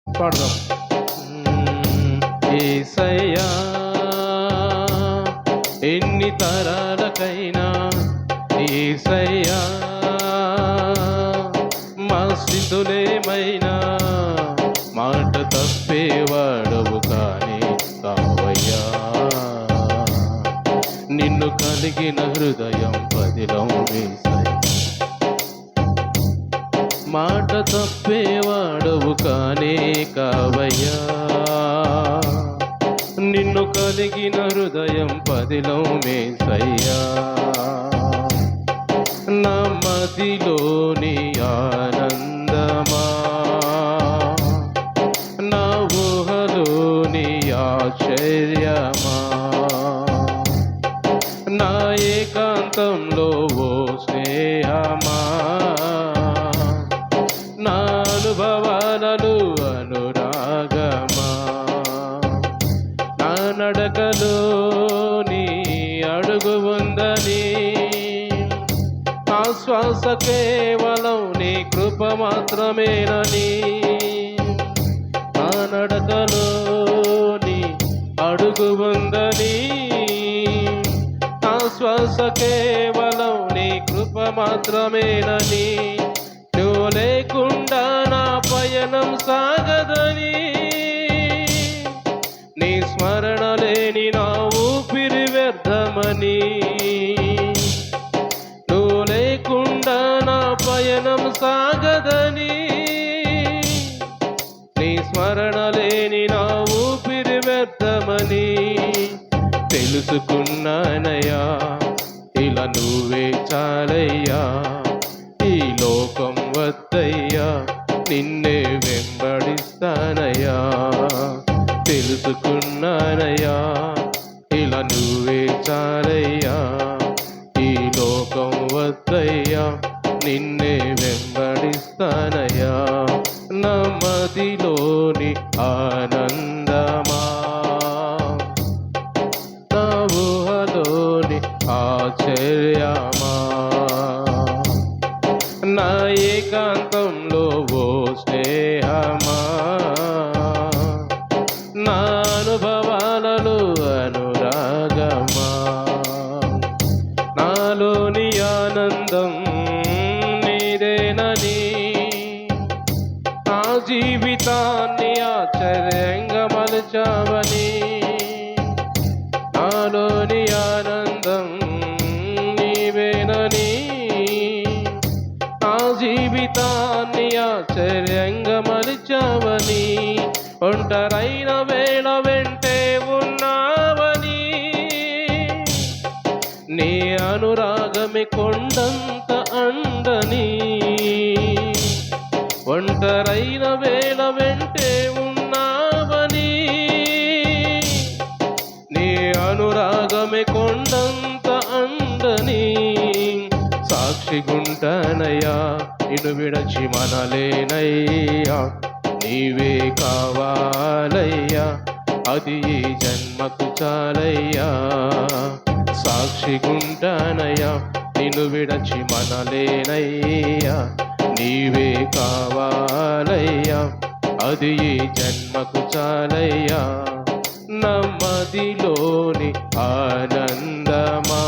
పాడదాం. యేసయ్యా ఎన్ని తరాలకైనా యేసయ్యా మా స్థితులేమైనా మాట తప్పేవాడవు కానీ కావయ్యా. నిన్ను కలిగిన హృదయం పదిలం యేసయ్యా. మాట తప్పేవాడవు కానే కావయ్యా. నిన్ను కలిగిన హృదయం పదిలం యేసయ్యా. నా మదిలోని ఆనందమా, నా ఊహలోని ఆశ్చర్యమా, నా ఏకాంతంలో ఓ స్నేహమా, నా అనుభవాలను అనురాగమా, నా నడకలోని అడుగు ఉందని, ఆ శ్వాస కేవలం నీ కృప మాత్రమేనని, నా నడకలోని అడుగు ఉందని, ఆ శ్వాస కేవలం నీ కృప మాత్రమేనని, నువ్వు లేకుండా నా పయనం సాగదని, నీ స్మరణ లేని నా ఊపిరి వ్యర్థమని, నువ్వు లేకుండా నా పయనం సాగదని, నీ స్మరణ లేని నా ఊపిరి వ్యర్థమని తెలుసుకున్నానయ్యా. ఇలా నువ్వే చాలయ్యా, ఈ లోకం వద్దయ్యా, నిన్నే వెంబడిస్తానయ్యా. తెలుసుకున్నానయ్యా, ఇలా నువ్వే చాలయ్యా, ఈ లోకం వద్దయ్యా, నిన్నే వెంబడిస్తానయ్యా. నా మదిలోని ఆనందమా, నా ఊహలోని ఆశ్చర్యమా, నా ఏకాంతంలో ఓ స్నేహమా, నా అనుభవాలలో అనురాగమా, నాలోని ఆనందం నీదేనని, నా జీవితాన్ని ఆశ్చర్యంగా మలచావని, నాలోని ఆనందం నీవేనని, నా జీవితాన్ని ఆశ్చర్యంగా మలిచావని, ఒంటరైన వేళ వెంటే ఉన్నావని, నీ అనురాగమే కొండంత అండని, ఒంటరైన వేళ వెంటే ఉన్నావని, నీ అనురాగమే కొండంత అండని సాక్షిగుంటానయ్యా. నిన్ను విడచి మనలేనయ్యా, నీవే కావాలయ్యా, అది ఈ జన్మకు చాలయ్యా. సాక్షిగుంటానయ్యా, నిన్ను విడచి మనలేనయ్యా, నీవే కావాలయ్యా, అది ఈ జన్మకు చాలయ్యా. నమ్మదిలోని ఆనందమా,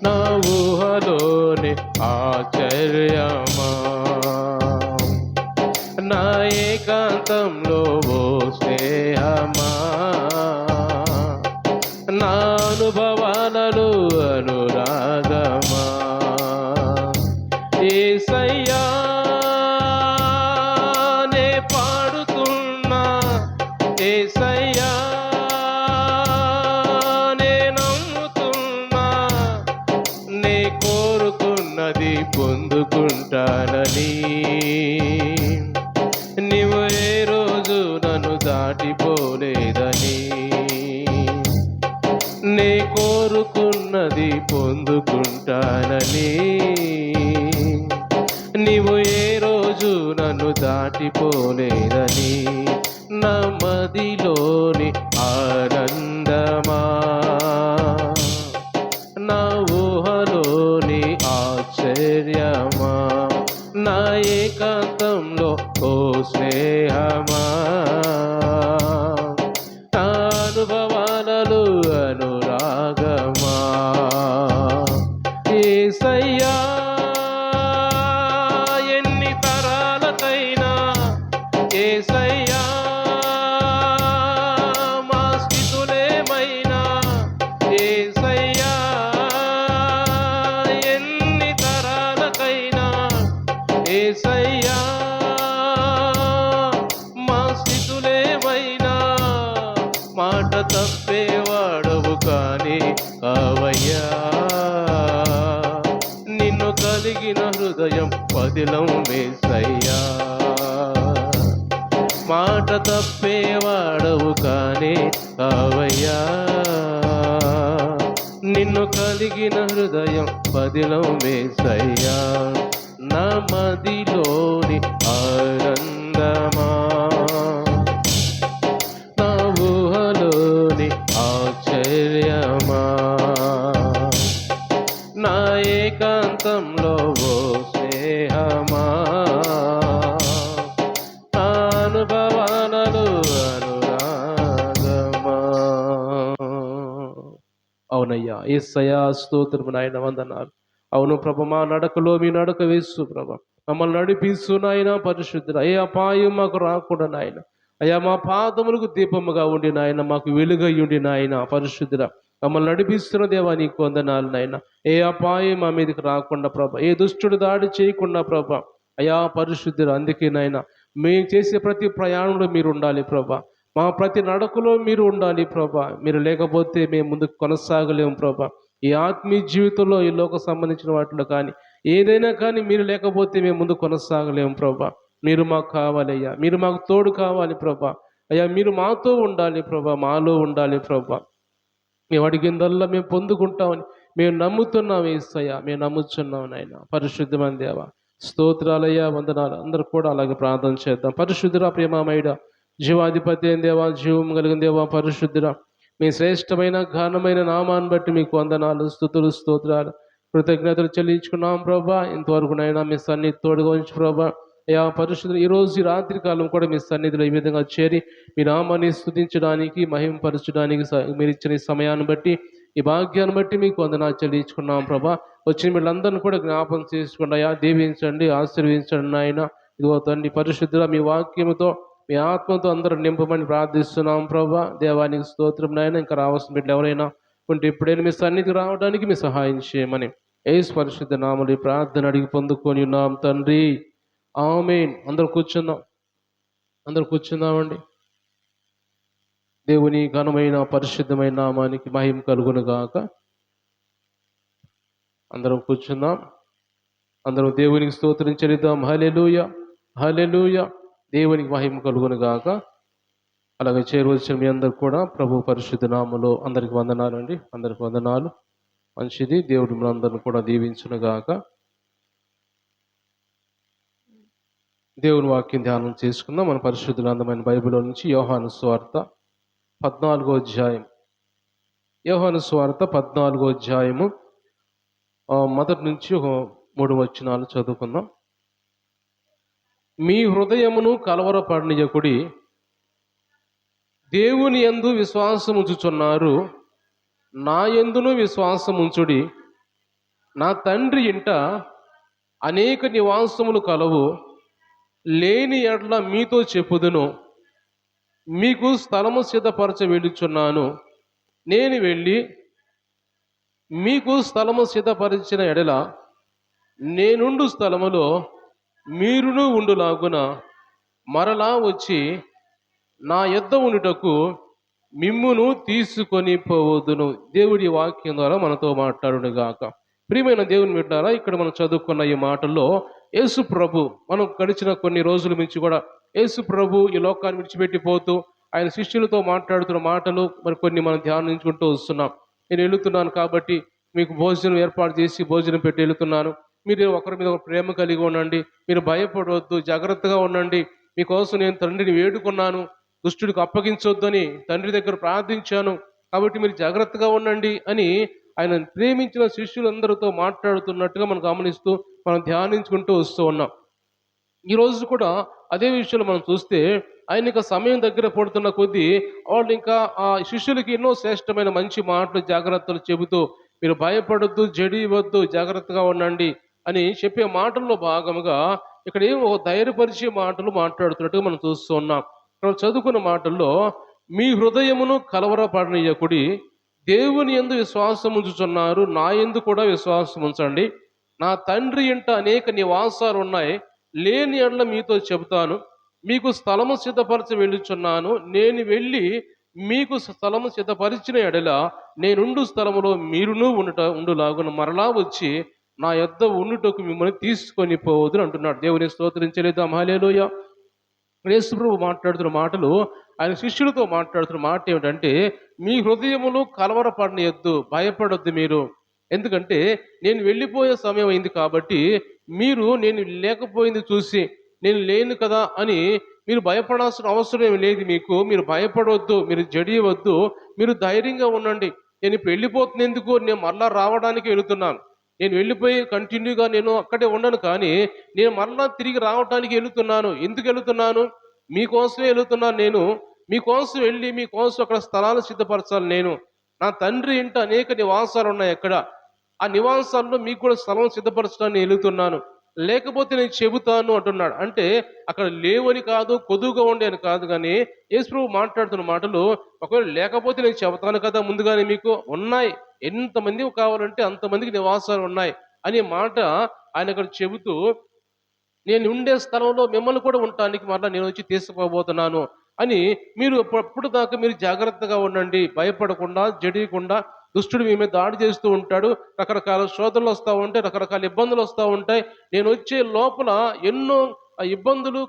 నా ఊహలోని ఆశ్చర్యమా, నా ఏకాంతంలో ఓ స్నేహమా, నా అనుభవాలలో అనురాగమా. యేసయ్యా నే పాడుతున్నా, యేసయ్యా నే నమ్ముతున్నా, నే కోరుకున్నది పొందుకుంటానని, నీవు ఏ రోజు నన్ను దాటిపోలేదని, నే కోరుకున్నది పొందుకుంటానని, నీవు ఏ రోజు నన్ను దాటిపోలేదని, నా మదిలోని ఆనందమా, నా ఊహలోని ఆశ్చర్యమా, నా ఏకాంతంలో ఓ స్నేహమా నా అనుభవాలలో అనురాగమా యేసయ్యా ఎన్ని తరాలకైనా యేసయ్యా మా స్థితులేమైనా యేసయ్యా ఎన్ని తరాలకైనా యేసయ్యా మా స్థితులేమైనా మాట తప్పేవాడవు కానీ కావయ్యా నిన్ను కలిగిన హృదయం పదిలం యేసయ్యా మాట తప్పేవాడవు కానీ కావయ్యా నిన్ను కలిగిన హృదయం పదిలం యేసయ్యా నా మదిలోని ఆనందమా నా ఊహలోని ఆశ్చర్యమా నా ఏకాంతంలో ఓ స్నేహమా నా అనుభవాలలో అనురాగమా. అవునయ్యా యేసయ్యా స్తోత్రము నాయన వందనాలు. అవును ప్రభ మా నడకలో మీ నడక వేస్తూ ప్రభ మమ్మల్ని నడిపిస్తూ నాయన పరిశుద్ధుడు ఏ అపాయం మాకు రాకుండా నాయన అయ్యా మా పాదములకు దీపముగా ఉండి నాయన మాకు వెలుగై ఉండి నాయన పరిశుద్ధుడ మమ్మల్ని నడిపిస్తున్న దేవా నీకు వందనాలు నాయన ఏ అపాయం మా మీదకి రాకుండా ప్రభ ఏ దుష్టుడు దాడి చేయకుండా ప్రభ అయా పరిశుద్ధుడు అందుకే నాయన మేము చేసే ప్రతి ప్రయాణంలో మీరు ఉండాలి ప్రభ మా ప్రతి నడకలో మీరు ఉండాలి ప్రభ మీరు లేకపోతే మేము ముందుకు కొనసాగలేము ప్రభ ఈ ఆత్మీయ జీవితంలో ఈ లోక సంబంధించిన వాటిలో కానీ ఏదైనా కానీ మీరు లేకపోతే మేము ముందు కొనసాగలేము ప్రభా మీరు మాకు కావాలి అయ్యా మీరు మాకు తోడు కావాలి ప్రభా అయ్యా మీరు మాతో ఉండాలి ప్రభా మాలో ఉండాలి ప్రభా మేము అడిగిందల్లా మేము పొందుకుంటామని మేము నమ్ముతున్నాం యేసయ్యా మేము నమ్ముచున్నాం నాయన పరిశుద్ధమైన దేవా స్తోత్రాలయ్యా వందనాలు అందరూ కూడా అలాగే ప్రార్థన చేద్దాం పరిశుద్ధురా ప్రేమమయుడా జీవాధిపతి అయిన దేవా జీవం కలిగిన దేవా పరిశుద్ధురా మీ శ్రేష్టమైన ఘనమైన నామాన్ని బట్టి మీకు వందనాలు స్తుతులు స్తోత్రాలు కృతజ్ఞతలు చెల్లించుకున్నాం ప్రభా ఇంతవరకు నైనా మీ సన్నిధి తోడుగా ఉంచి ప్రభా అయా పరిశుద్ధులు ఈరోజు ఈ రాత్రి కాలం కూడా మీ సన్నిధిలో ఈ విధంగా చేరి మీ నామాన్ని స్తుతించడానికి మహింపరచడానికి మీరు ఇచ్చిన ఈ సమయాన్ని బట్టి ఈ భాగ్యాన్ని బట్టి మీకు వందనాలు చెల్లించుకున్నాం ప్రభా వచ్చిన వీళ్ళందరినీ కూడా జ్ఞాపకం చేసుకుని అయా దీవించండి ఆశీర్వదించండి నాయన ఇదిగో తండ్రి పరిశుద్ధుల మీ వాక్యముతో మీ ఆత్మతో అందరూ నింపమని ప్రార్థిస్తున్నాం ప్రభా దేవానికి స్తోత్రం నాయన ఇంకా రావాల్సిన బిడ్డలు ఎవరైనా ఉంటే ఇప్పుడైనా మీ సన్నిధికి రావడానికి మీ సహాయం చేయమని యేసు పరిశుద్ధ నామములో ప్రార్థన అడిగి పొందుకొని ఉన్నాం తండ్రి ఆమేన్. అందరూ కూర్చుందామండి. దేవుని ఘనమైన పరిశుద్ధమైన నామానికి మహిమ కలుగును గాక. అందరం కూర్చుందాం. అందరం దేవునికి స్తోత్రం చెల్లిద్దాం. హల్లెలూయా హల్లెలూయా. దేవునికి మహిమ కలుగును గాక. అలాగే చేరవచ్చిన మీ అందరు కూడా ప్రభు పరిశుద్ధ నామములో అందరికి వందనాలు అండి. అందరికి వందనాలు. మంచిది. దేవుడు మనందరిని కూడా దీవించును గాక. దేవుని వాక్యం ధ్యానం చేసుకుందాం. మన పరిశుద్ధ గ్రంథమైన బైబిల్లో నుంచి యోహాను సువార్త 14వ అధ్యాయం. యోహాను సువార్త 14వ అధ్యాయము మొదటి నుంచి 3 వచనాలు చదువుకుందాం. మీ హృదయమును కలవరపడనీయకుడి, దేవుని యందు విశ్వాసముంచుచున్నారు, నా యందును విశ్వాసముంచుడి. నా తండ్రి ఇంట అనేక నివాసములు కలవు, లేని ఎడ్ల మీతో చెప్పుదును. మీకు స్థలము సిద్ధపరచ వెళ్ళుచున్నాను. నేను వెళ్ళి మీకు స్థలము సిద్ధపరిచిన ఎడల నేనుండు స్థలములో మీరును ఉండులాగున మరలా వచ్చి నా యొద్ద ఉండుటకు మిమ్మును తీసుకొని పోవదును. దేవుడి వాక్యం ద్వారా మనతో మాట్లాడును గాక. ప్రియమైన దేవుని బిడ్డలారా, ఇక్కడ మనం చదువుకున్న ఈ మాటల్లో యేసు ప్రభు మనం గడిచిన కొన్ని రోజుల నుంచి కూడా యేసు ప్రభు ఈ లోకాన్ని విడిచిపెట్టిపోతూ ఆయన శిష్యులతో మాట్లాడుతున్న మాటలు మరి కొన్ని మనం ధ్యానించుకుంటూ వస్తున్నాం. నేను వెళుతున్నాను కాబట్టి మీకు భోజనం ఏర్పాటు చేసి భోజనం పెట్టి వెళుతున్నాను. మీరు ఒకరి మీద ఒక ప్రేమ కలిగి ఉండండి, మీరు భయపడవద్దు, జాగ్రత్తగా ఉండండి. మీకోసం నేను తండ్రిని వేడుకున్నాను, దుష్టుడికి అప్పగించొద్దని తండ్రి దగ్గర ప్రార్థించాను, కాబట్టి మీరు జాగ్రత్తగా ఉండండి అని ఆయన ప్రేమించిన శిష్యులందరితో మాట్లాడుతున్నట్టుగా మనం గమనిస్తూ మనం ధ్యానించుకుంటూ వస్తూ ఉన్నాం. ఈ రోజు కూడా అదే విషయంలో మనం చూస్తే ఆయన ఇంకా సమయం దగ్గర పడుతున్న కొద్దీ వాళ్ళు ఇంకా ఆ శిష్యులకి ఎన్నో శ్రేష్టమైన మంచి మాటలు జాగ్రత్తలు చెబుతూ మీరు భయపడొద్దు, జడివద్దు, జాగ్రత్తగా ఉండండి అని చెప్పే మాటల్లో భాగముగా ఇక్కడ ఏమో ధైర్యపరిచే మాటలు మాట్లాడుతున్నట్టుగా మనం చూస్తూ ఉన్నాం. మనం చదువుకున్న మాటల్లో మీ హృదయమును కలవరపడనీయకుడి, దేవుని యందు విశ్వాసం ఉంచుచున్నారు, నా యందు కూడా విశ్వాసం ఉంచండి. నా తండ్రి ఇంట అనేక నివాసాలు ఉన్నాయి, లేని యెడల మీతో చెబుతాను. మీకు స్థలము సిద్ధపరచ వెళ్ళుచున్నాను. నేను వెళ్ళి మీకు స్థలము సిద్ధపరిచిన ఎడల నేనుండు స్థలములో మీరును ఉండులాగున మరలా వచ్చి నా యొద్ద ఉండుటకు మిమ్మల్ని తీసుకొని పోవద్దును అంటున్నాడు. దేవుని స్తోత్రించలేదాం. హల్లెలూయా. యేసు ప్రభు మాట్లాడుతున్న మాటలు, ఆయన శిష్యులతో మాట్లాడుతున్న మాట ఏమిటంటే, మీ హృదయములు కలవరపడనీయొద్దు, భయపడొద్దు మీరు. ఎందుకంటే నేను వెళ్ళిపోయే సమయం అయింది కాబట్టి మీరు నేను లేకపోయింది చూసి నేను లేను కదా అని మీరు భయపడాల్సిన అవసరం ఏమి లేదు మీకు. మీరు భయపడవద్దు, మీరు జడియవద్దు, మీరు ధైర్యంగా ఉండండి. నేను ఇప్పుడు వెళ్ళిపోతున్న ఎందుకు, నేను మరలా రావడానికి వెళుతున్నాను. నేను వెళ్ళిపోయి కంటిన్యూగా నేను అక్కడే ఉండను, కానీ నేను మరలా తిరిగి రావడానికి వెళుతున్నాను. ఎందుకు వెళుతున్నాను? మీకోసమే వెళుతున్నాను నేను. మీకోసం వెళ్ళి మీకోసం అక్కడ స్థలాలు సిద్ధపరచాలి నేను. నా తండ్రి ఇంట అనేక నివాసాలు ఉన్నాయి అక్కడ. ఆ నివాసాల్లో మీకు కూడా స్థలం సిద్ధపరచడానికి వెళుతున్నాను. లేకపోతే నేను చెబుతాను అంటున్నాడు. అంటే అక్కడ లేవని కాదు, కొదువుగా ఉండే అని కాదు, కానీ యేసుప్రభు మాట్లాడుతున్న మాటలు, ఒకవేళ లేకపోతే నేను చెబుతాను కదా ముందుగానే, మీకు ఉన్నాయి, ఎంతమంది కావాలంటే అంతమందికి నివాసాలు ఉన్నాయి అనే మాట ఆయన అక్కడ చెబుతూ, నేను ఉండే స్థలంలో మిమ్మల్ని కూడా ఉండటానికి మరలా నేను వచ్చి తీసుకుపోబోతున్నాను అని మీరు అప్పుడు దాకా మీరు జాగ్రత్తగా ఉండండి, భయపడకుండా, జడియకుండా. దుష్టుడు మీ మీద దాడి చేస్తూ ఉంటాడు, రకరకాల శోధనలు వస్తూ ఉంటాయి, రకరకాల ఇబ్బందులు వస్తూ ఉంటాయి. నేను వచ్చే లోపల ఎన్నో ఇబ్బందులు,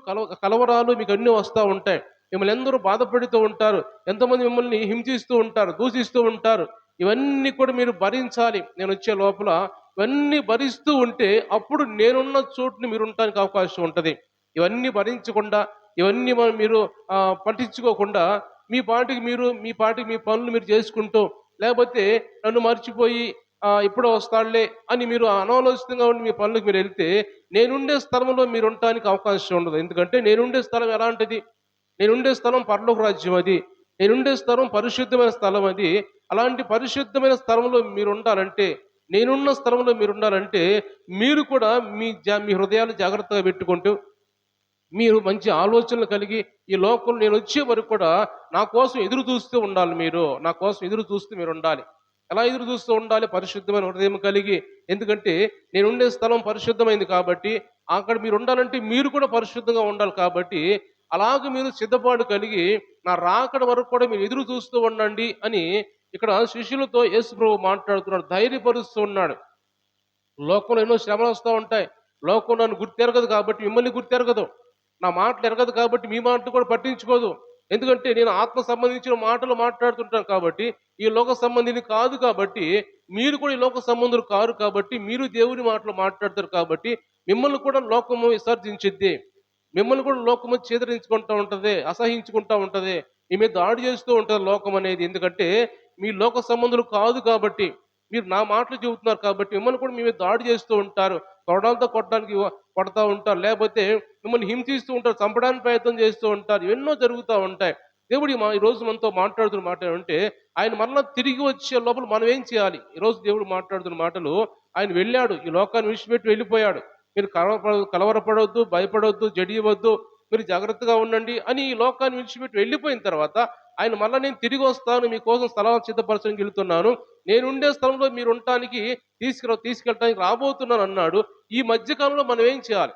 కలవరాలు మీకు అన్నీ వస్తూ ఉంటాయి. మిమ్మల్ని ఎందరూ బాధపడుతూ ఉంటారు, ఎంతమంది మిమ్మల్ని హింసిస్తూ ఉంటారు, దూషిస్తూ ఉంటారు. ఇవన్నీ కూడా మీరు భరించాలి. నేను వచ్చే లోపల ఇవన్నీ భరిస్తూ ఉంటే అప్పుడు నేనున్న చోటుని మీరు ఉండటానికి అవకాశం ఉంటుంది. ఇవన్నీ భరించకుండా, ఇవన్నీ మీరు పట్టించుకోకుండా మీ పాటికి మీ పనులు మీరు చేసుకుంటూ, లేకపోతే నన్ను మర్చిపోయి ఎప్పుడో వస్తాడులే అని మీరు అనాలోచితంగా ఉండి మీ పనులకు మీరు వెళ్తే నేనుండే స్థలంలో మీరు ఉండటానికి అవకాశం ఉండదు. ఎందుకంటే నేనుండే స్థలం ఎలాంటిది? నేనుండే స్థలం పరలోక రాజ్యం అది. నేనుండే స్థలం పరిశుద్ధమైన స్థలం అది. అలాంటి పరిశుద్ధమైన స్థలంలో మీరు ఉండాలంటే, నేనున్న స్థలంలో మీరు ఉండాలంటే, మీరు కూడా మీ హృదయాలు జాగ్రత్తగా పెట్టుకుంటూ, మీరు మంచి ఆలోచనలు కలిగి, ఈ లోకంలో నేను వచ్చే వరకు కూడా నా కోసం ఎదురు చూస్తూ ఉండాలి మీరు. నా కోసం ఎదురు చూస్తూ మీరు ఉండాలి. ఎలా ఎదురు చూస్తూ ఉండాలి? పరిశుద్ధమైన హృదయం కలిగి. ఎందుకంటే నేనుండే స్థలం పరిశుద్ధమైంది కాబట్టి, అక్కడ మీరు ఉండాలంటే మీరు కూడా పరిశుద్ధంగా ఉండాలి కాబట్టి, అలాగ మీరు సిద్ధపాటు కలిగి నా రాకడ వరకు కూడా మీరు ఎదురు చూస్తూ ఉండండి అని ఇక్కడ శిష్యులతో యేసు ప్రభు మాట్లాడుతున్నాడు, ధైర్యపరుస్తూ ఉన్నాడు. లోకంలో ఎన్నో శ్రమలు వస్తూ ఉంటాయి. లోకం నన్ను గుర్తెరగదు కాబట్టి మిమ్మల్ని గుర్తెరగదు. నా మాటలు ఎరగదు కాబట్టి మీ మాటలు కూడా పట్టించుకోదు. ఎందుకంటే నేను ఆత్మ సంబంధించిన మాటలు మాట్లాడుతుంటాను కాబట్టి, ఈ లోక సంబంధిని కాదు కాబట్టి, మీరు కూడా ఈ లోక సంబంధులు కారు కాబట్టి, మీరు దేవుని మాటలు మాట్లాడతారు కాబట్టి, మిమ్మల్ని కూడా లోకము విసర్జించిద్ది. మిమ్మల్ని కూడా లోకము చేదరించుకుంటూ ఉంటది, అసహించుకుంటూ ఉంటది, మీ మీద దాడి చేస్తూ ఉంటది లోకం అనేది. ఎందుకంటే మీ లోక సంబంధులు కాదు కాబట్టి, మీరు నా మాటలు చెబుతున్నారు కాబట్టి మిమ్మల్ని కూడా మీ మీద దాడి చేస్తూ ఉంటారు. కొరడాలతో కొట్టడానికి కొడతా ఉంటారు, లేకపోతే మిమ్మల్ని హింసిస్తూ ఉంటారు, చంపడానికి ప్రయత్నం చేస్తూ ఉంటారు. ఎన్నో జరుగుతూ ఉంటాయి. దేవుడు ఈ రోజు మనతో మాట్లాడుతున్న మాట ఏమంటే, ఆయన మరలా తిరిగి వచ్చే లోపల మనం ఏం చేయాలి? ఈరోజు దేవుడు మాట్లాడుతున్న మాటలు, ఆయన వెళ్ళాడు, ఈ లోకాన్ని విడిచిపెట్టి వెళ్ళిపోయాడు. మీరు కలవరపడవద్దు, భయపడవద్దు, జడియవద్దు, మీరు జాగ్రత్తగా ఉండండి అని ఈ లోకాన్ని విడిచిపెట్టి వెళ్ళిపోయిన తర్వాత ఆయన మళ్ళీ నేను తిరిగి వస్తాను, మీకోసం స్థలాన్ని సిద్ధపరచడానికి వెళ్తున్నాను, నేనుండే స్థలంలో మీరు ఉండటానికి తీసుకెళ్ళటానికి రాబోతున్నాను అన్నాడు. ఈ మధ్యకాలంలో మనం ఏం చేయాలి?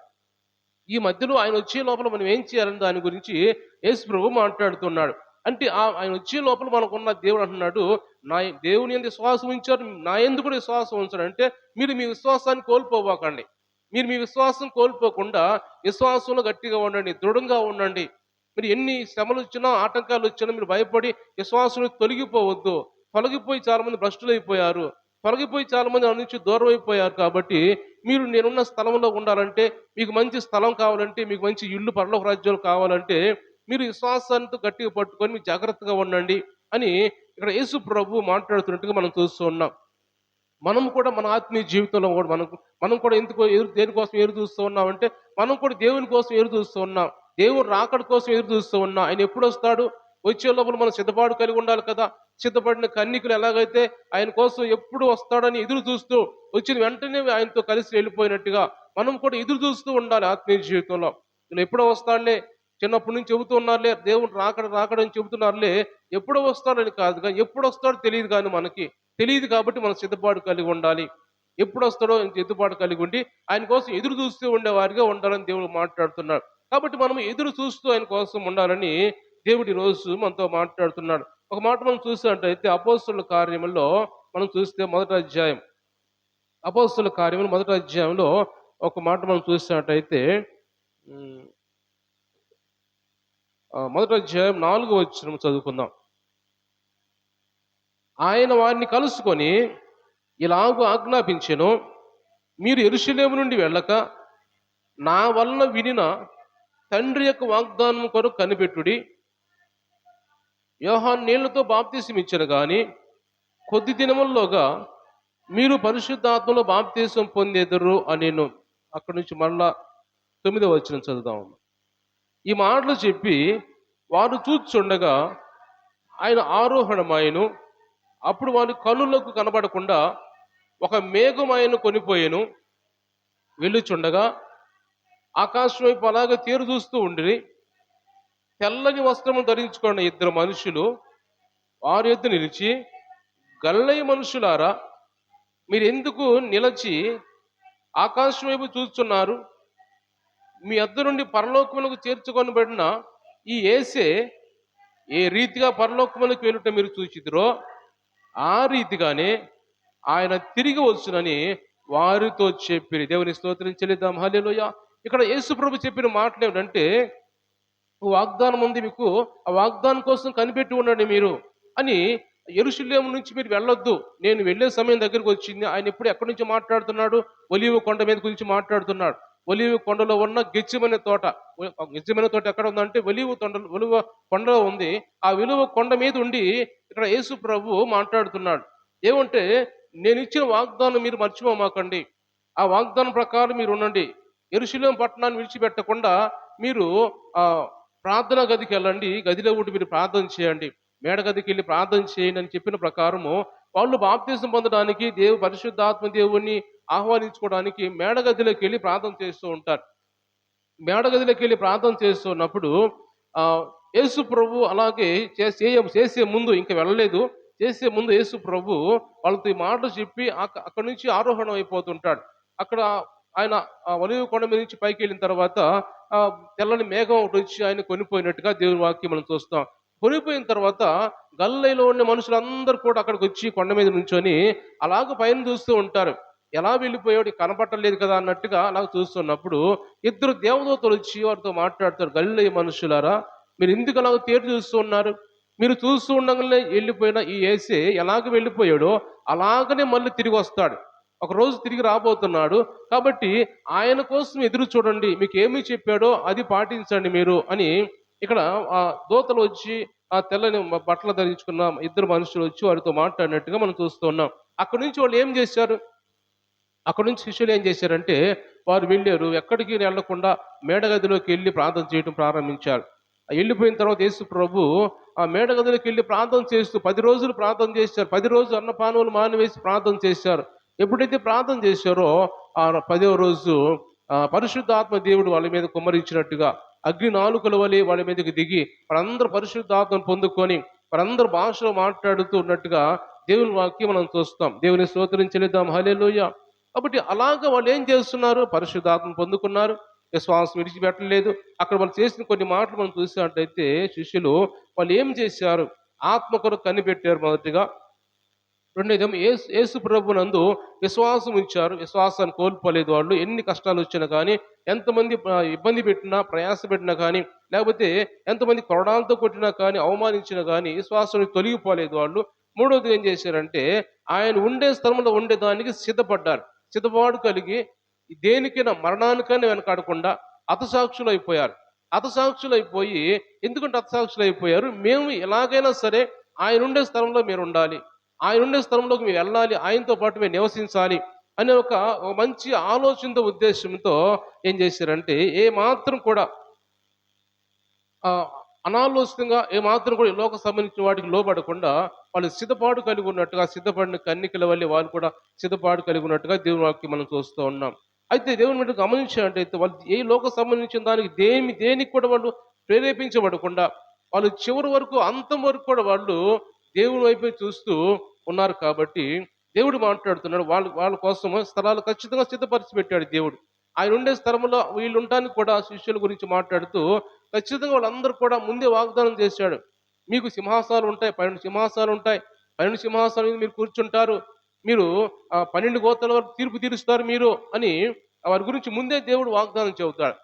ఈ మధ్యలో ఆయన వచ్చే లోపల మనం ఏం చేయాలని దాని గురించి యేసు ప్రభు మాట్లాడుతున్నాడు. అంటే ఆయన వచ్చే లోపల మనకున్న దేవుడు అంటున్నాడు, నా దేవుని యందు విశ్వాసం ఉంచారు, నా యందు కూడా విశ్వాసం ఉంచారు. అంటే మీరు మీ విశ్వాసాన్ని కోల్పోవాకండి. మీరు మీ విశ్వాసం కోల్పోకుండా విశ్వాసంలో గట్టిగా ఉండండి, దృఢంగా ఉండండి. మీరు ఎన్ని శ్రమలు వచ్చినా, ఆటంకాలు వచ్చినా మీరు భయపడి విశ్వాసం తొలగిపోవద్దు. తొలగిపోయి చాలా మంది భ్రష్టులైపోయారు, తొలగిపోయి చాలా మంది నుంచి దూరం అయిపోయారు. కాబట్టి మీరు నేనున్న స్థలంలో ఉండాలంటే, మీకు మంచి స్థలం కావాలంటే, మీకు మంచి ఇల్లు పరలోక రాజ్యాలు కావాలంటే, మీరు విశ్వాసాంతో గట్టిగా పట్టుకొని మీరు జాగ్రత్తగా ఉండండి అని ఇక్కడ యేసు ప్రభు మాట్లాడుతున్నట్టుగా మనం చూస్తూ ఉన్నాం. మనం కూడా మన ఆత్మీయ జీవితంలో కూడా మనం కూడా ఎందుకు దేనికోసం ఎదురు చూస్తూ ఉన్నామంటే, మనం కూడా దేవుని కోసం ఎదురు చూస్తూ ఉన్నాం. దేవుడు రాకడ కోసం ఎదురు చూస్తూ ఉన్నాం. ఆయన ఎప్పుడు వస్తాడు? వచ్చే లోపల మనం సిద్ధపాటు కలిగి ఉండాలి కదా. సిద్ధపడిన కన్యకలు ఎలాగైతే ఆయన కోసం ఎప్పుడు వస్తాడని ఎదురు చూస్తూ వచ్చిన వెంటనే ఆయనతో కలిసి వెళ్ళిపోయినట్టుగా మనం కూడా ఎదురు చూస్తూ ఉండాలి ఆత్మీయ జీవితంలో. ఇలా ఎప్పుడో వస్తాడులే, చిన్నప్పటి నుంచి చెబుతూ ఉన్నారులే, దేవుడు రాకడని చెబుతున్నారులే, ఎప్పుడో వస్తాడని కాదు కానీ ఎప్పుడు వస్తాడో తెలియదు. కానీ మనకి తెలియదు కాబట్టి మనం సిద్ధపాటు కలిగి ఉండాలి. ఎప్పుడు వస్తాడో సిద్ధపాటు కలిగి ఉండి ఆయన కోసం ఎదురు చూస్తూ ఉండేవారిగా ఉండాలని దేవుడు మాట్లాడుతున్నాడు. కాబట్టి మనం ఎదురు చూస్తూ ఆయన కోసం ఉండాలని దేవుడు ఈరోజు మనతో మాట్లాడుతున్నాడు. ఒక మాట మనం చూసినట్టయితే అపోస్తలుల కార్యముల్లో మనం చూస్తే అపోస్తలుల కార్యములు మొదటి అధ్యాయంలో ఒక మాట మనం చూసినట్టయితే మొదటి అధ్యాయం 4వ వచనం చదువుకుందాం. ఆయన వారిని కలుసుకొని ఇలాగూ ఆజ్ఞాపించెను, మీరు యెరూషలేము నుండి వెళ్ళక నా వలన వినిన తండ్రి యొక్క వాగ్దానం కొరకు కనిపెట్టుడి. యోహాను నీళ్లతో బాప్తీసం ఇచ్చెను గాని కొద్ది దినముల్లోగా మీరు పరిశుద్ధాత్మలో బాప్తీసం పొందెదరు అనెను. అక్కడి నుంచి మళ్ళా 9వ వచనం చదువుదాం. ఈ మాటలు చెప్పి వారు చూచుండగా ఆయన ఆరోహణమాయను. అప్పుడు వారి కనులకు కనబడకుండా ఒక మేఘం ఆయన కొనిపోయాను. వెళ్ళుచుండగా ఆకాశం వైపు అలాగే తీరు చూస్తూ ఉండిరి. తెల్లని వస్త్రము ధరించుకున్న ఇద్దరు మనుషులు వారి యొద్ద నిలిచి, గలిలయ మనుషులారా, మీరు ఎందుకు నిలచి ఆకాశం వైపు చూస్తున్నారు? మీ యొద్ద నుండి పరలోకములకు చేర్చుకొనబడిన ఈ యేసే ఏ రీతిగా పరలోకములకు వెళ్ళుట మీరు చూచితిరో ఆ రీతిగానే ఆయన తిరిగి వచ్చునని వారితో చెప్పిరి. దేవుని స్తోత్రం చెల్లిద్దాం. హల్లెలూయా. ఇక్కడ యేసు ప్రభు చెప్పిన మాటలు ఏమిటంటే, వాగ్దానం ఉంది మీకు, ఆ వాగ్దానం కోసం కనిపెట్టి ఉండండి మీరు అని. యెరూషలేము నుంచి మీరు వెళ్ళొద్దు, నేను వెళ్ళే సమయం దగ్గరికి వచ్చింది. ఆయన ఎప్పుడు ఎక్కడి నుంచి మాట్లాడుతున్నాడు? ఒలీవ కొండ మీద గురించి మాట్లాడుతున్నాడు. ఒలీవ కొండలో ఉన్న గెత్సేమనే తోట. గెత్సేమనే తోట ఎక్కడ ఉందంటే ఒలీవ కొండలో ఉంది. ఆ ఒలీవ కొండ మీద ఉండి ఇక్కడ యేసు ప్రభు మాట్లాడుతున్నాడు. ఏమంటే, నేను ఇచ్చిన వాగ్దానం మీరు మర్చిపోమాకండి, ఆ వాగ్దానం ప్రకారం మీరు ఉండండి. యెరూషలేము పట్టణాన్ని విడిచిపెట్టకుండా మీరు ప్రార్థనా గదికి వెళ్ళండి, గదిలో ఉండి మీరు ప్రార్థన చేయండి, మేడ గదికి వెళ్ళి ప్రార్థన చేయండి అని చెప్పిన ప్రకారము వాళ్ళు బాప్తీసం పొందడానికి పరిశుద్ధాత్మ దేవుణ్ణి ఆహ్వానించుకోవడానికి మేడ గదిలోకి వెళ్ళి ప్రార్థన చేస్తూ ఉంటారు. మేడ గదిలోకి వెళ్ళి ప్రార్థన చేస్తున్నప్పుడు యేసు ప్రభు అలాగే చేసే ముందు, ఇంకా వెళ్ళలేదు, చేసే ముందు యేసు ప్రభు వాళ్ళతో ఈ మాటలు చెప్పి అక్కడి నుంచి ఆరోహణం అయిపోతుంటాడు. అక్కడ ఆయన ఒలీవ కొండ మీద నుంచి పైకి వెళ్ళిన తర్వాత తెల్లని మేఘం ఒకటి వచ్చి ఆయన కొనిపోయినట్టుగా దేవుని వాక్యం మనం చూస్తాం. కొనిపోయిన తర్వాత గలిలయలో ఉన్న మనుషులందరూ కూడా అక్కడికి వచ్చి కొండ మీద నుంచొని అలాగ పైన చూస్తూ ఉంటారు. ఎలా వెళ్ళిపోయాడు, కనపట్టలేదు కదా అన్నట్టుగా అలాగ చూస్తున్నప్పుడు ఇద్దరు దేవదూతలు వచ్చి వారితో మాట్లాడతారు. గలిలయ మనుషులారా, మీరు ఎందుకు అలాగ తేరు చూస్తూ ఉన్నారు? మీరు చూస్తూ ఉండగానే వెళ్ళిపోయిన ఈ యేసే ఎలాగ వెళ్ళిపోయాడో అలాగనే మళ్ళీ తిరిగి వస్తాడు, ఒక రోజు తిరిగి రాబోతున్నాడు. కాబట్టి ఆయన కోసం ఎదురు చూడండి, మీకు ఏమి చెప్పాడో అది పాటించండి మీరు అని ఇక్కడ ఆ దూతలు వచ్చి ఆ తెల్లని బట్టలు ధరించుకున్న ఇద్దరు మనుషులు వచ్చి వారితో మాట్లాడినట్టుగా మనం చూస్తూ ఉన్నాం. అక్కడి నుంచి వాళ్ళు ఏం చేశారు? అక్కడి నుంచి శిష్యులు ఏం చేశారంటే, వారు వెళ్ళారు, ఎక్కడికి వెళ్లకుండా మేడగదిలోకి వెళ్ళి ప్రార్థన చేయడం ప్రారంభించారు. వెళ్ళిపోయిన తర్వాత యేసు ప్రభు ఆ మేడగదిలోకి వెళ్ళి ప్రార్థన చేస్తూ 10 రోజులు ప్రార్థన చేశారు. 10 రోజులు అన్నపానములు మానివేసి ప్రార్థన చేశారు. ఎప్పుడైతే ప్రార్థన చేశారో ఆ 10వ రోజు పరిశుద్ధాత్మ దేవుడు వాళ్ళ మీద కుమ్మరించినట్టుగా అగ్ని నాలుకల వలె వాళ్ళ మీదకి దిగి వారందరూ పరిశుద్ధాత్మను పొందుకొని వారందరూ భాషలో మాట్లాడుతూ ఉన్నట్టుగా దేవుని వాక్యం మనం చూస్తాం. దేవుని స్తోత్రం చెల్లిద్దాం. హల్లెలూయా. కాబట్టి అలాగ వాళ్ళు ఏం చేస్తున్నారు? పరిశుద్ధాత్మ పొందుకున్నారు, విశ్వాసం విడిచిపెట్టలేదు. అక్కడ వాళ్ళు చేసిన కొన్ని మాటలు మనం చూసినట్టయితే శిష్యులు వాళ్ళు ఏం చేశారు? ఆత్మ కొరకు కనిపెట్టారు మొదటిగా. రెండేదేమో యేసు ప్రభునందు విశ్వాసం ఉంచారు, విశ్వాసాన్ని కోల్పోలేదు వాళ్ళు. ఎన్ని కష్టాలు వచ్చినా కానీ, ఎంతమంది ఇబ్బంది పెట్టినా, ప్రయాస పెట్టినా కానీ, లేకపోతే ఎంతమంది కొరడాలతో కొట్టినా కానీ, అవమానించినా కానీ విశ్వాసం తొలగిపోలేదు వాళ్ళు. మూడవది ఏం చేశారంటే, ఆయన ఉండే స్థలంలో ఉండేదానికి సిద్ధపాటు కలిగి దేనికైనా మరణానికైనా వెనకాడకుండా హతసాక్షులు అయిపోయారు. హతసాక్షులు అయిపోయి, ఎందుకంటే హతసాక్షులు అయిపోయారు? మేము ఎలాగైనా సరే ఆయన ఉండే స్థలంలో మీరు ఉండాలి, ఆయన ఉండే స్థలంలోకి మేము వెళ్ళాలి, ఆయనతో పాటు మేము నివసించాలి అనే ఒక మంచి ఆలోచనతో ఉద్దేశంతో ఏం చేశారంటే ఏ మాత్రం కూడా అనాలోచితంగా ఏమాత్రం కూడా ఈ లోక సంబంధించిన వాటికి లోబడకుండా వాళ్ళు సిద్ధపాటు కలిగి ఉన్నట్టుగా, సిద్ధపడిన కన్నికల వల్ల వాళ్ళు కూడా సిద్ధపాటు కలిగి ఉన్నట్టుగా దేవుని వాక్యం మనం చూస్తూ ఉన్నాం. అయితే దేవుని మీరు గమనించినట్టయితే వాళ్ళు ఏ లోక సంబంధించిన దానికి దేనికి కూడా వాళ్ళు ప్రేరేపించబడకుండా వాళ్ళు చివరి వరకు అంతం వరకు కూడా వాళ్ళు దేవుని వైపే చూస్తూ ఉన్నారు కాబట్టి దేవుడు మాట్లాడుతున్నాడు. వాళ్ళ కోసం స్థలాలు ఖచ్చితంగా సిద్ధపరిచి పెట్టాడు దేవుడు. ఆయన ఉండే స్థలంలో వీళ్ళు ఉండడానికి కూడా శిష్యుల గురించి మాట్లాడుతూ ఖచ్చితంగా వాళ్ళందరూ కూడా ముందే వాగ్దానం చేశాడు. మీకు సింహాసనాలు ఉంటాయి, 12 సింహాసనాలు ఉంటాయి, 12 సింహాసనాల మీద మీరు కూర్చుంటారు, మీరు 12 గోత్రాల వరకు తీర్పు తీరుస్తారు మీరు అని వారి గురించి ముందే దేవుడు వాగ్దానం చెబుతాడు.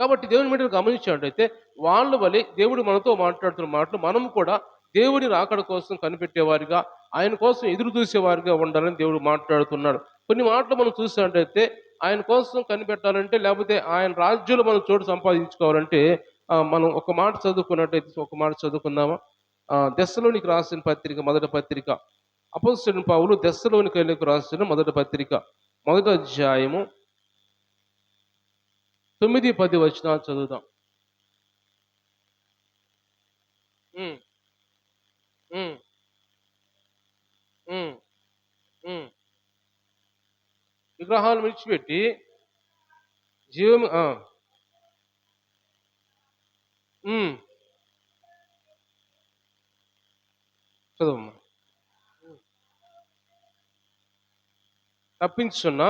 కాబట్టి దేవుని మీరు గమనించినట్టయితే వాళ్ళ వలె దేవుడు మనతో మాట్లాడుతున్న మాటలు మనం కూడా దేవుని రాకడ కోసం కనిపెట్టేవారిగా, ఆయన కోసం ఎదురు చూసేవారిగా ఉండాలని దేవుడు మాట్లాడుతున్నాడు. కొన్ని మాటలు మనం చూసినట్టయితే ఆయన కోసం కనిపెట్టాలంటే, లేకపోతే ఆయన రాజ్యంలో మనం చోటు సంపాదించుకోవాలంటే మనం ఒక మాట చదువుకున్నట్టయితే ఒక మాట చదువుకుందామా? దెస్సలోనికి రాసిన పత్రిక, మొదటి పత్రిక. అపోస్తలుడైన పౌలు దెస్సలోనికైలకు రాసిన మొదటి పత్రిక, మొదటి అధ్యాయము 9, 10 వచనాలు చదువుదాం. ఉమ్, ఉమ్, ఉమ్, ఉమ్. విగ్రహాలు విడిచిపెట్టి జీవము ఉమ్, చదువమ్మా. తప్పించున్న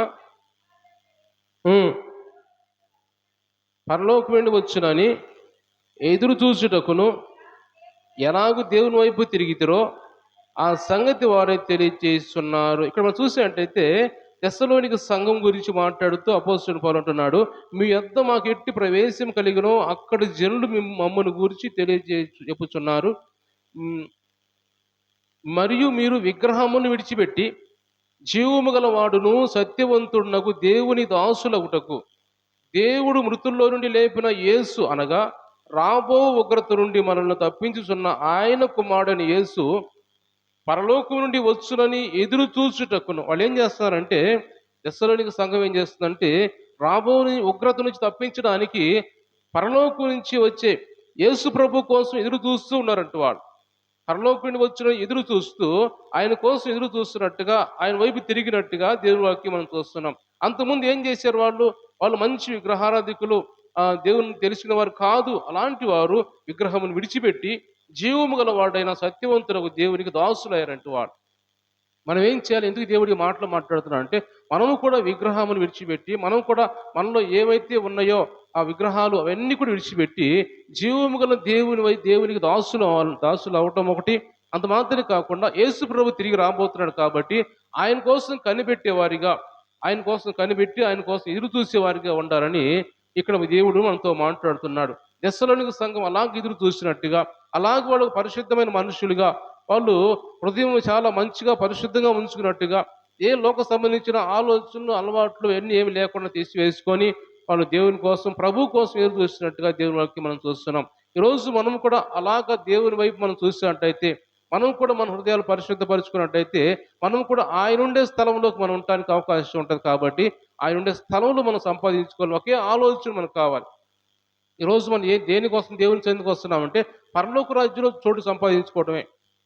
పరలోకం నుండి వచ్చునని ఎదురు చూచుటకును ఎలాగూ దేవుని వైపు తిరిగితిరో ఆ సంగతి వారే తెలియజేస్తున్నారు. ఇక్కడ మనం చూసినట్టయితే తెస్సలోనిక సంఘం గురించి మాట్లాడుతూ అపోస్తలుడు పౌలు అంటున్నాడు, మీ యొద్ద మాకు ఎట్టి ప్రవేశం కలిగినో అక్కడి జనులు మమ్మల్ని గురించి చెప్పుచున్నారు. మరియు మీరు విగ్రహమును విడిచిపెట్టి జీవము గల వాడును సత్యవంతుడునకు దేవుని దాసులగుటకు దేవుడు మృతుల్లో నుండి లేపిన యేసు అనగా రాబో ఉగ్రత నుండి మనల్ని తప్పించుచున్న ఆయన కుమారుడని యేసు పరలోకం నుండి వచ్చునని ఎదురు చూచుటకును. వాళ్ళు ఏం చేస్తారంటే, తెస్సలోనిక సంఘం ఏం చేస్తుందంటే రాబోని ఉగ్రత నుంచి తప్పించడానికి పరలోకం నుంచి వచ్చే యేసు ప్రభు కోసం ఎదురు చూస్తూ ఉన్నారంట. వాళ్ళు పరలోకం నుండి వచ్చిన ఎదురు చూస్తూ ఆయన కోసం ఎదురు చూస్తున్నట్టుగా, ఆయన వైపు తిరిగినట్టుగా దేవుని వాక్యం మనం చూస్తున్నాం. అంతకుముందు ఏం చేశారు వాళ్ళు? వాళ్ళు మంచి విగ్రహారాధికులు, దేవుని తెలిసిన వారు కాదు. అలాంటి వారు విగ్రహమును విడిచిపెట్టి జీవము గల వాడైన సత్యవంతులకు దేవునికి దాసులయ్యారంట వాడు. మనం ఏం చేయాలి? ఎందుకు దేవుడి మాటలు మాట్లాడుతున్నాం అంటే, మనము కూడా విగ్రహమును విడిచిపెట్టి, మనం కూడా మనలో ఏవైతే ఉన్నాయో ఆ విగ్రహాలు అవన్నీ కూడా విడిచిపెట్టి జీవము గల దేవునికి దాసులు అవటం ఒకటి. అంత మాత్రమే కాకుండా యేసు ప్రభు తిరిగి రాబోతున్నాడు కాబట్టి ఆయన కోసం కనిపెట్టేవారిగా, ఆయన కోసం కనిపెట్టి ఆయన కోసం ఎదురు చూసేవారిగా ఉండాలని ఇక్కడ దేవుడు మనతో మాట్లాడుతున్నాడు. దెస్సలోనిక సంఘం అలాగే ఎదురు చూసినట్టుగా, అలాగే వాళ్ళు పరిశుద్ధమైన మనుషులుగా, వాళ్ళు హృదయం చాలా మంచిగా పరిశుద్ధంగా ఉంచుకున్నట్టుగా, ఏ లోక సంబంధించిన ఆలోచనలు అలవాట్లు అన్నీ ఏమి లేకుండా తీసివేసుకొని వాళ్ళు దేవుని కోసం, ప్రభు కోసం ఎదురు చూసినట్టుగా దేవుని వాక్యం మనం చూస్తున్నాం. ఈరోజు మనం కూడా అలాగ దేవుని వైపు మనం చూసినట్టయితే, మనం కూడా మన హృదయాలు పరిశుద్ధపరుచుకున్నట్టయితే, మనం కూడా ఆయన ఉండే స్థలంలోకి మనం ఉండటానికి అవకాశం ఉంటుంది. కాబట్టి ఆయన ఉండే స్థలంలో మనం సంపాదించుకోవాలి. ఒకే ఆలోచన మనకు కావాలి. ఈరోజు మనం దేనికోసం దేవుని చెందుకు వస్తున్నామంటే పరలోక రాజ్యంలో చోటు సంపాదించుకోవడమే.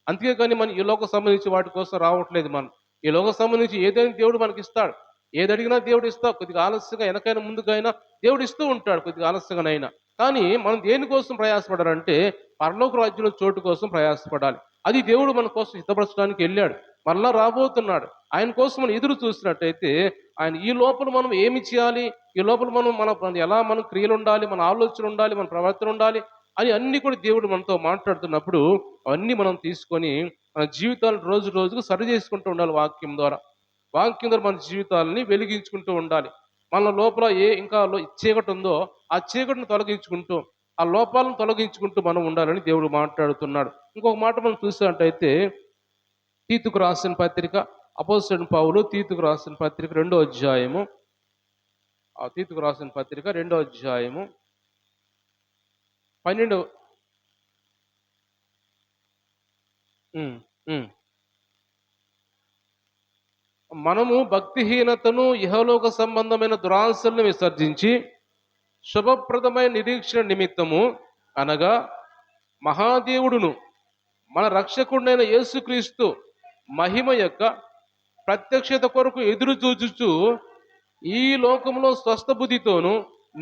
అంతే కానీ మనం ఈ లోక సంబంధించి వాటి కోసం రావట్లేదు. మనం ఈ లోక సంబంధించి ఏదైనా దేవుడు మనకి ఇస్తాడు. ఏది అడిగినా దేవుడు ఇస్తా. కొద్దిగా ఆలస్యంగా వెనకైనా ముందుకైనా దేవుడు ఇస్తూ ఉంటాడు, కొద్దిగా ఆలస్యంగానైనా. కానీ మనం దేనికోసం ప్రయాసపడాలంటే పరలోక రాజ్యంలో చోటు కోసం ప్రయాసపడాలి. అది దేవుడు మన కోసం సిద్ధపరచడానికి వెళ్ళాడు, మరలా రాబోతున్నాడు. ఆయన కోసం మనం ఎదురు చూసినట్టయితే ఆయన ఈ లోపల మనం ఏమి చేయాలి, ఈ లోపల మనం ఎలా మన క్రియలు ఉండాలి, మన ఆలోచన ఉండాలి, మన ప్రవర్తన ఉండాలి అని అన్ని కూడా దేవుడు మనతో మాట్లాడుతున్నప్పుడు అవన్నీ మనం తీసుకొని మన జీవితాలను రోజు రోజుకు సరి చేసుకుంటూ ఉండాలి. వాక్యం ద్వారా మన జీవితాలని వెలిగించుకుంటూ ఉండాలి. మన లోపల ఇంకా చీకటి ఉందో ఆ చీకటిని తొలగించుకుంటూ, ఆ లోపాలను తొలగించుకుంటూ మనం ఉండాలని దేవుడు మాట్లాడుతున్నాడు. ఇంకొక మాట మనం చూసినట్టయితే తీతుకు రాసిన పత్రిక, అపోస్తలుడైన పౌలు తీతుకు రాసిన పత్రిక 2వ అధ్యాయము, తీతుకు రాసిన పత్రిక 2వ అధ్యాయము 12. మనము భక్తిహీనతను, ఇహలోక సంబంధమైన దురాశలను విసర్జించి శుభప్రదమైన నిరీక్షణ నిమిత్తము, అనగా మహాదేవుడును మన రక్షకుడైన యేసుక్రీస్తు మహిమ యొక్క ప్రత్యక్షత కొరకు ఎదురు చూచుచు ఈ లోకంలో స్వస్థ బుద్ధితోను,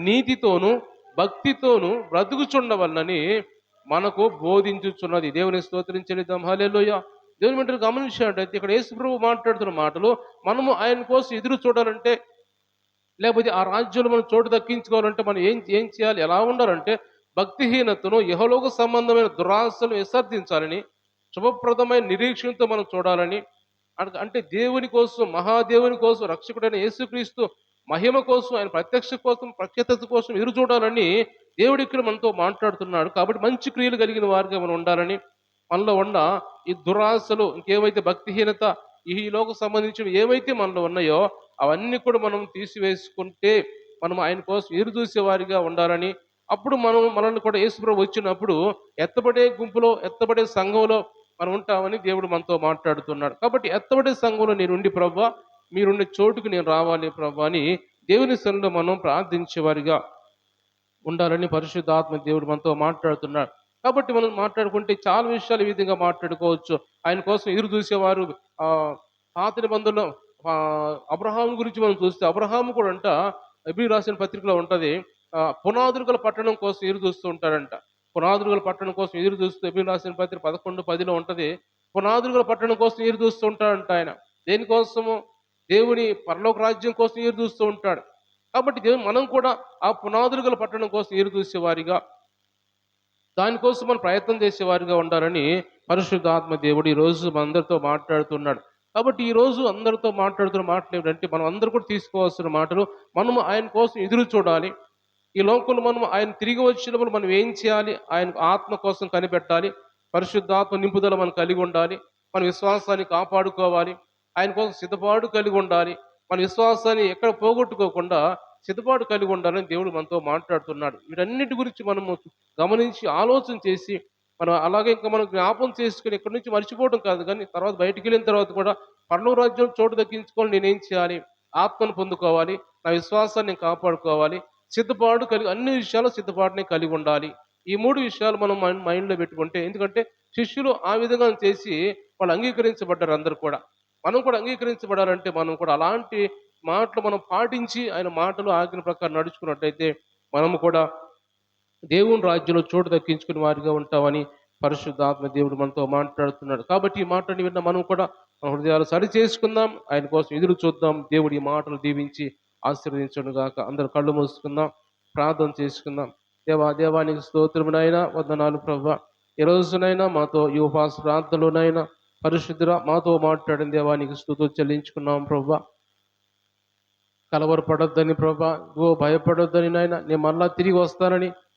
నీతితోను, భక్తితోను బ్రతుకుచుండవలనని మనకు బోధించుచున్నది. దేవుని స్తోత్రం చెల్లిద్దాం. హల్లెలూయా. దేవుని వెంటనే గమనించినట్టయితే ఇక్కడ యేసు ప్రభు మాట్లాడుతున్న మాటలు, మనము ఆయన కోసం ఎదురు చూడాలంటే, లేకపోతే ఆ రాజ్యంలో మనం చోటు దక్కించుకోవాలంటే మనం ఏం ఏం చేయాలి, ఎలా ఉండాలంటే భక్తిహీనతను, ఇహలోక సంబంధమైన దురాశను విసర్జించాలని, శుభప్రదమైన నిరీక్షణతో మనం చూడాలని, అంటే దేవుని కోసం, మహాదేవుని కోసం, రక్షకుడైన యేసుక్రీస్తు మహిమ కోసం, ఆయన ప్రత్యక్షత కోసం ఎదురు చూడాలని దేవుడి ఇక్కడ మనతో మాట్లాడుతున్నాడు. కాబట్టి మంచి క్రియలు కలిగిన వారిగా మనం ఉండాలని, మనలో ఉన్న ఈ దురాశలు, ఇంకేమైతే భక్తిహీనత, ఈ లోక సంబంధించిన ఏవైతే మనలో ఉన్నాయో అవన్నీ కూడా మనం తీసివేసుకుంటే మనం ఆయన కోసం ఎదురు చూసే వారిగా ఉండాలని, అప్పుడు మనల్ని కూడా యేసుప్రభు వచ్చినప్పుడు ఎత్తబడే గుంపులో, ఎత్తబడే సంఘంలో మనం ఉంటామని దేవుడు మనతో మాట్లాడుతున్నాడు. కాబట్టి ఎత్తబడే సంఘంలో నేనుండి ప్రభువా, మీరుండే చోటుకు నేను రావాలి ప్రభువా అని దేవుని సన్నిధిలో మనం ప్రార్థించే వారిగా ఉండాలని పరిశుద్ధాత్మ దేవుడు మనతో మాట్లాడుతున్నాడు. కాబట్టి మనం మాట్లాడుకుంటే చాలా విషయాలు ఈ విధంగా మాట్లాడుకోవచ్చు. ఆయన కోసం ఎదురు చూసేవారు పాత నిబంధనలో అబ్రహాం గురించి మనం చూస్తే, అబ్రహాము కూడా అంట హెబ్రీ రాసిన పత్రికలో ఉంటది, పునాదులు గల పట్టణం కోసం ఎదురు చూస్తూ ఉంటారంట. పునాదులు గల పట్టణం కోసం ఎదురు చూస్తూ హెబ్రీ రాసిన పత్రిక 11:10 ఉంటది. పునాదులు గల పట్టణం కోసం ఎదురు చూస్తూ ఉంటాడంట ఆయన. దేనికోసము? దేవుని పరలోక రాజ్యం కోసం ఎదురు చూస్తూ ఉంటాడు. కాబట్టి మనం కూడా ఆ పునాదులు గల పట్టణం కోసం ఎదురు చూసేవారిగా, దానికోసం మనం ప్రయత్నం చేసేవారిగా ఉండాలని పరిశుద్ధాత్మ దేవుడు ఈరోజు మనందరితో మాట్లాడుతున్నాడు. కాబట్టి ఈరోజు అందరితో మాట్లాడుతున్న మాటలు ఏమిటంటే, మనం అందరూ కూడా తీసుకోవాల్సిన మాటలు, మనము ఆయన కోసం ఎదురు చూడాలి. ఈ లోకంలో మనం ఆయన తిరిగి వచ్చినప్పుడు మనం ఏం చేయాలి? ఆయన ఆత్మ కోసం కనిపెట్టాలి. పరిశుద్ధాత్మ నింపుదల మనం కలిగి ఉండాలి. మన విశ్వాసాన్ని కాపాడుకోవాలి. ఆయన కోసం సిద్ధపాటు కలిగి ఉండాలి. మన విశ్వాసాన్ని ఎక్కడ పోగొట్టుకోకుండా సిద్ధపాటు కలిగి ఉండాలని దేవుడు మనతో మాట్లాడుతున్నాడు. వీటన్నిటి గురించి మనము గమనించి ఆలోచన చేసి, మనం అలాగే ఇంకా మనం జ్ఞాపం చేసుకుని ఇక్కడి నుంచి మర్చిపోవడం కాదు, కానీ తర్వాత బయటికి వెళ్ళిన తర్వాత కూడా పరలోక రాజ్యం చోటు దక్కించుకోవాలి. నేనేం చేయాలి? ఆత్మను పొందుకోవాలి, నా విశ్వాసాన్ని నేను కాపాడుకోవాలి, సిద్ధపాటు కలిగి, అన్ని విషయాలు సిద్ధపాటుని కలిగి ఉండాలి. ఈ 3 విషయాలు మనం మైండ్లో పెట్టుకుంటే, ఎందుకంటే శిష్యులు ఆ విధంగా చేసి వాళ్ళు అంగీకరించబడ్డారు. అందరూ కూడా మనం కూడా అంగీకరించబడాలంటే మనం కూడా అలాంటి మాటలు మనం పాటించి ఆయన మాటలు ఆజ్ఞల ప్రకారం నడుచుకున్నట్టయితే మనము కూడా దేవుని రాజ్యంలో చోటు దక్కించుకునే వారిగా ఉంటామని పరిశుద్ధాత్మ దేవుడు మనతో మాట్లాడుతున్నాడు. కాబట్టి ఈ మాటని విన్న మనం కూడా మన హృదయాలు సరి చేసుకుందాం, ఆయన కోసం ఎదురు చూద్దాం. దేవుడు ఈ మాటలు దీవించి ఆశీర్వదించను గాక. అందరు కళ్ళు మూసుకుందాం, ప్రార్థన చేసుకుందాం. దేవానికి స్తోత్రమునైనా, వందనాలు ప్రభువా. ఈ రోజునైనా మాతో ఈ ఉపవాస ప్రార్థనలోనైనా పరిశుద్ధురా మాతో మాట్లాడిన దేవానికి స్తుతులు చెల్లించుకున్నాం ప్రభువా. కలవరపడొద్దని ప్రభా, భయపడొద్దని నాయన, నేను మళ్ళా తిరిగి వస్తానని